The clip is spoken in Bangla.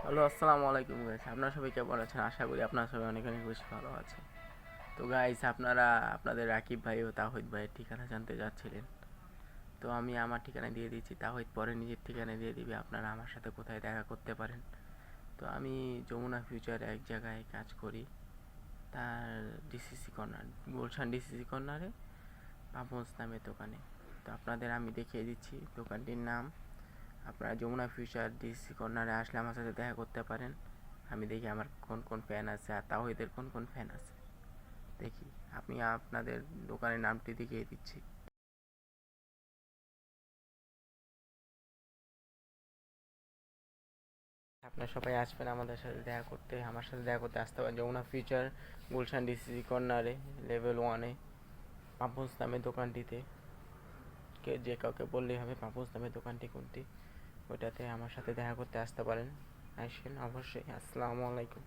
হ্যালো, আসসালামু আলাইকুম গাইস। আপনারা সবাই কেমন আছেন? আশা করি আপনারা সবাই অনেক অনেক বেশি ভালো আছেন। তো গাইস, আপনারা আপনাদের রাকিব ভাই ও তাহিদ ভাইয়ের ঠিকানা জানতে চাচ্ছিলেন। তো আমি আমার ঠিকানা দিয়ে দিচ্ছি, তাহিদ পরে নিজের ঠিকানা দিয়ে দিবে। আপনারা আমার সাথে কোথায় দেখা করতে পারেন। তো আমি যমুনা ফিউচারে এক জায়গায় কাজ করি, তার ডিসিসি কর্নার, গুলশান ডিসিসি কর্নারে পাপন্স নামের দোকানে। তো আপনাদের আমি দেখিয়ে দিচ্ছি দোকানটির নাম। আপনারা যমুনা ফিউচার ডিসি কর্নারে আসলে আমার সাথে দেখা করতে পারেন। আমি দেখি আমার কোন কোন ফ্যান আছে আর তাওহিদের কোন কোন ফ্যান আছে দেখি। আমি আপনাদের দোকানের নামটি দেখিয়ে দিচ্ছি। আপনারা সবাই আসবেন আমাদের সাথে দেখা করতে, আমার সাথে দেখা করতে আসতে পারেন যমুনা ফিউচার গুলশান ডিসিসি কর্নারে লেভেল 1-এ পাপন্স নামের দোকানটিতে। যে কাউকে বললেই হবে পাপন্স নামের দোকানটি কোনটি, ওইটাতে আমার সাথে দেখা করতে আসতে পারেন। আসেন অবশ্যই। আসসালামু আলাইকুম।